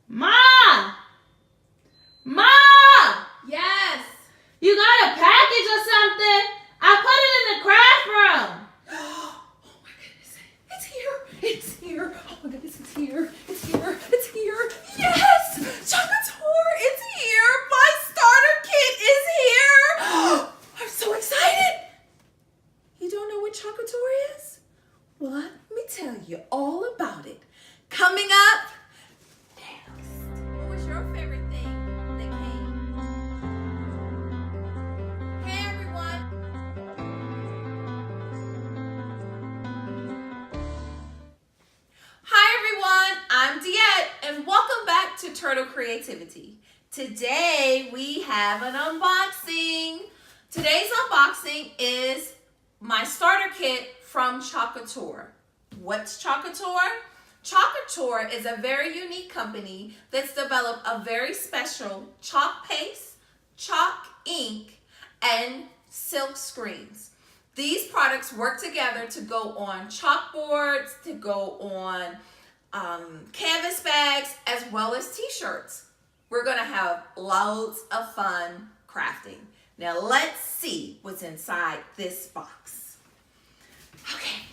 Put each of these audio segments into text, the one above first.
Mom! Mom! Yes. You got a package or something? I put it in the craft room. Oh my goodness. It's here. It's here. Oh my goodness, it's here. It's here. It's here. Yes! Chalk Couture, it's here. My starter kit is here. I'm so excited. You don't know what Chalk Couture is? Well, let me tell you all about it. Coming up next. What was your favorite thing that came? Hey everyone. Hi everyone, I'm Diette and welcome back to Turtle Creativity. Today we have an unboxing. Today's unboxing is my starter kit from Chalk Couture. What's Chalk Couture? Chalk Couture is a very unique company that's developed a very special chalk paste, chalk ink, and silk screens. These products work together to go on chalkboards, to go on canvas bags, as well as t-shirts. We're gonna have loads of fun crafting. Now let's see what's inside this box. Okay,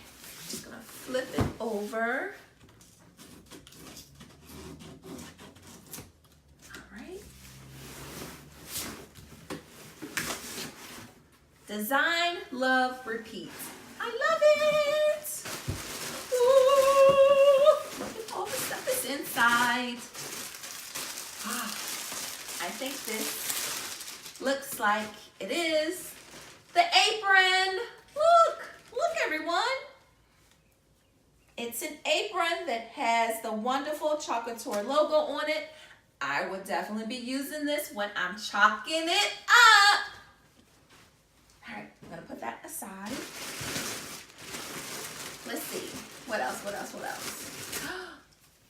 just gonna flip it over. All right. Design, love, repeat. I love it. Ooh, look at all the stuff that's inside. I think this looks like it is the apron. Look everyone. It's an apron that has the wonderful Chalk Couture logo on it. I would definitely be using this when I'm chalking it up. All right, I'm gonna put that aside. Let's see, what else?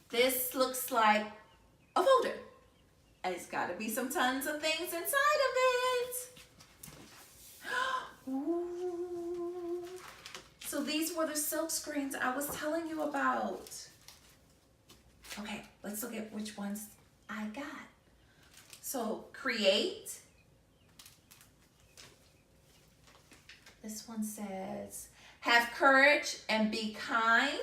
This looks like a folder. And it's gotta be some tons of things inside of it. Ooh. So these were the silk screens I was telling you about. Okay, let's look at which ones I got. So create. This one says, have courage and be kind.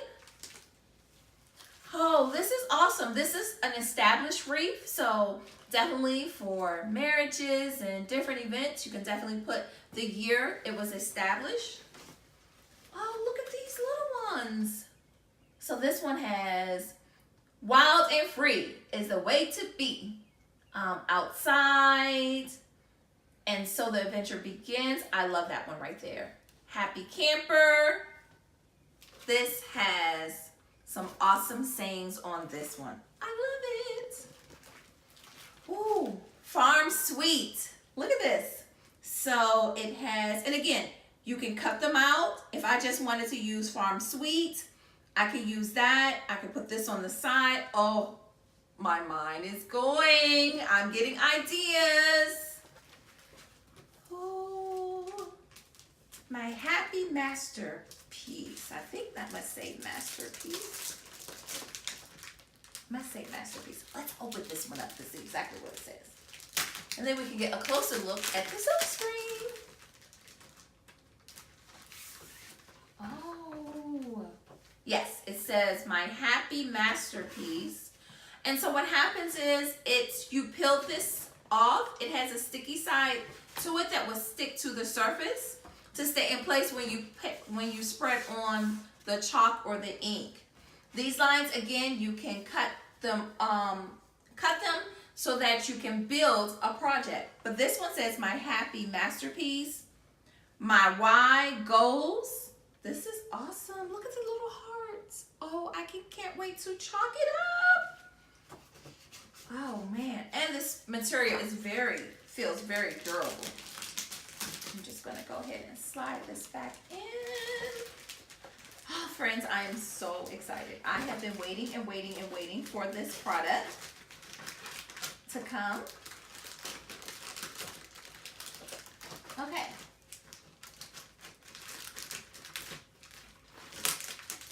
Oh, this is awesome. This is an established wreath, so definitely for marriages and different events, you can definitely put the year it was established. Oh, look at these little ones. So this one has, wild and free is the way to be. Outside, and so the adventure begins. I love that one right there. Happy camper. This has some awesome sayings on this one. I love it. Ooh, farm sweet. Look at this. So it has, and again, you can cut them out. If I just wanted to use farm sweet, I could use that. I could put this on the side. Oh, my mind is going. I'm getting ideas. Oh, my happy masterpiece. I think that must say masterpiece. Must say masterpiece. Let's open this one up to see exactly what it says. And then we can get a closer look at the silk screen. Oh, yes, it says my happy masterpiece. And so what happens is you peel this off. It has a sticky side to it that will stick to the surface to stay in place when you spread on the chalk or the ink. These lines, again, you can cut them so that you can build a project. But this one says my happy masterpiece, my why goals. This is awesome. Look at the little hearts. Oh, I can't wait to chalk it up. Oh man, and this material is feels very durable. I'm just gonna go ahead and slide this back in. Oh, friends, I am so excited. I have been waiting and waiting and waiting for this product to come. Okay.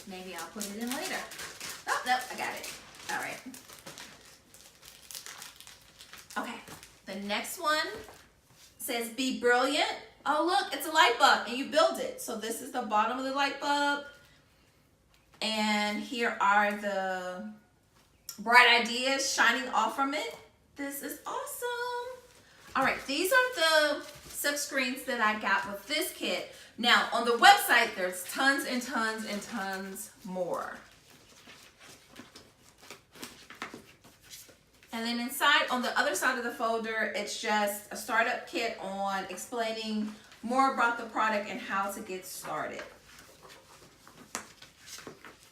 Maybe I'll put it in later. Oh, no, I got it. All right. The next one says be brilliant. Oh look, it's a light bulb and you build it. So this is the bottom of the light bulb. And here are the bright ideas shining off from it. This is awesome. All right, these are the silk screens that I got with this kit. Now on the website, there's tons and tons and tons more. And then inside, on the other side of the folder, it's just a startup kit on explaining more about the product and how to get started.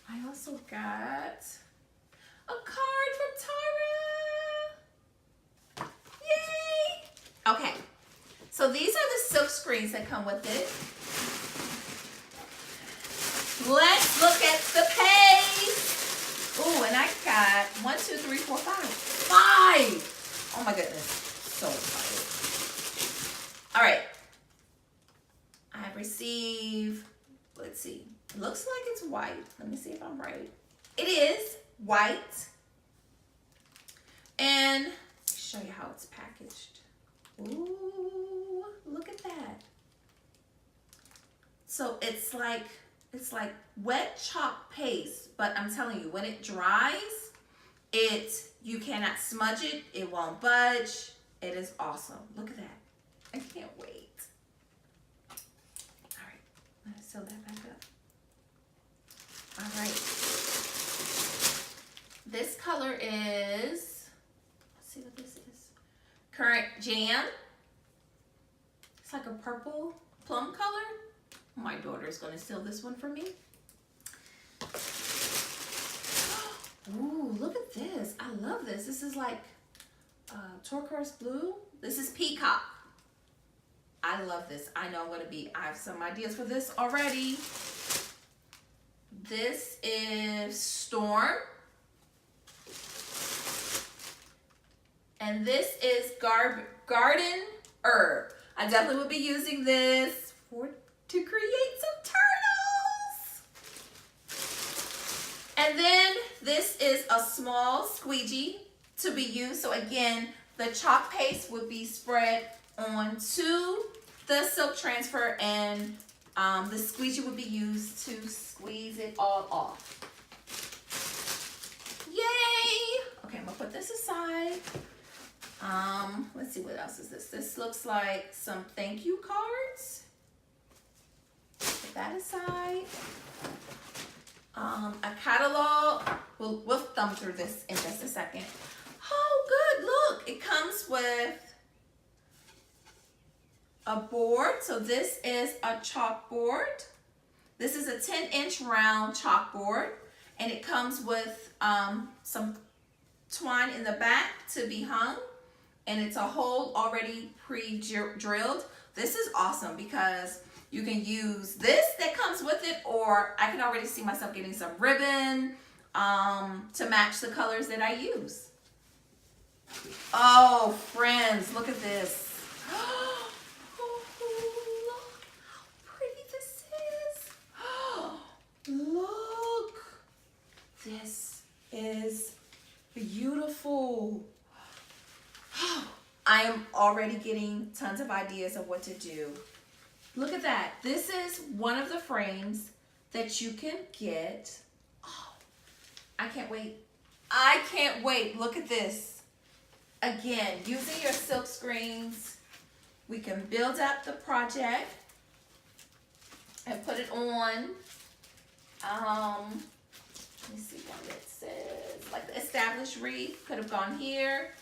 I also got a card from Tara. Yay! Okay, so these are the silk screens that come with it. Let's look at the page. Ooh, and I got 1, 2, 3, 4, 5. Oh my goodness, so excited. All right, I have received, let's see, it looks like it's white. Let me see if I'm right. It is white. And let me show you how it's packaged. Ooh, look at that. So it's like wet chalk paste, but I'm telling you, when it dries, you cannot smudge it. It won't budge. It is awesome. Look at that. I can't wait. All right, I'm gonna sew that back up. All right. This color is, let's see what this is. Current Jam. It's like a purple plum color. My daughter's gonna steal this one from me. Ooh, look at this. I love this. This is like turquoise blue. This is Peacock. I love this. I know I have some ideas for this already. This is Storm. And this is Garden Herb. I definitely will be using this to create some turtles. And then this is a small squeegee to be used. So again, the chalk paste would be spread onto the silk transfer, and the squeegee would be used to squeeze it all off. Yay! Okay, I'm gonna put this aside. Let's see, what else is this? This looks like some thank you cards. Put that aside. A catalog. We'll thumb through this in just a second. Oh, good, look, it comes with a board. So this is a chalkboard. This is a 10-inch round chalkboard, and it comes with some twine in the back to be hung, and it's a hole already pre-drilled. This is awesome because you can use this that comes with it, or I can already see myself getting some ribbon to match the colors that I use. Oh, friends, look at this. Oh, look how pretty this is. Look. This is beautiful. I am already getting tons of ideas of what to do. Look at that. This is one of the frames that you can get. Oh, I can't wait. I can't wait. Look at this. Again, using your silk screens, we can build up the project and put it on. Let me see what it says. Like the established wreath could have gone here.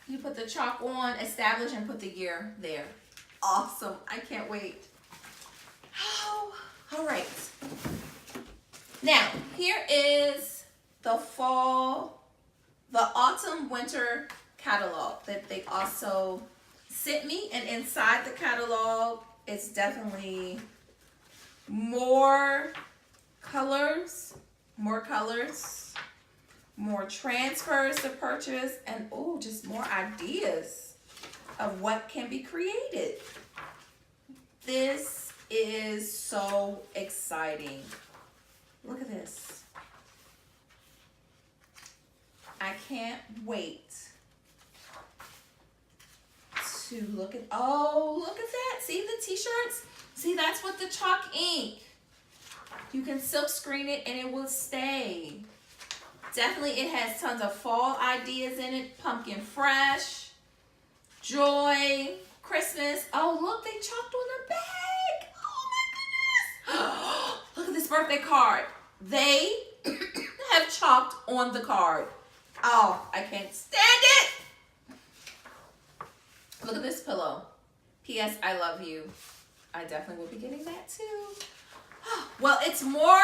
You put the chalk on, establish, and put the year there. Awesome. I can't wait. Oh, all right. Now, here is the autumn winter catalog that they also sent me. And inside the catalog, it's definitely more colors, more transfers to purchase, and oh, just more ideas of what can be created. This is so exciting. Look at this. I can't wait to. Look at that. See the t-shirts? See, that's with the chalk ink. You can silk screen it and it will stay. Definitely it has tons of fall ideas in it. Pumpkin fresh, joy, Christmas. Oh, look, they chalked on the bag. Oh my goodness. Look at this birthday card. They have chalked on the card. Oh, I can't stand it. Look at this pillow. P.S. I love you. I definitely will be getting that too. Well, it's more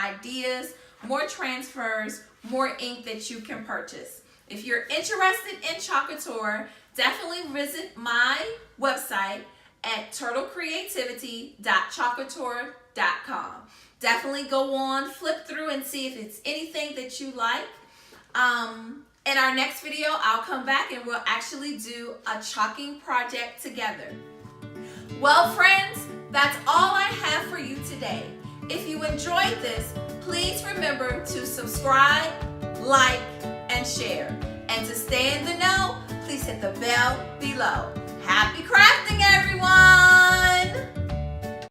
ideas, more transfers, more ink that you can purchase. If you're interested in Chalk Couture, definitely visit my website at turtlecreativity.chalkcouture.com. Definitely go on, flip through and see if it's anything that you like. In our next video, I'll come back and we'll actually do a chalking project together. Well, friends, that's all I have for you today. If you enjoyed this, please remember to subscribe, like, and share. And to stay in the know, please hit the bell below. Happy crafting, everyone!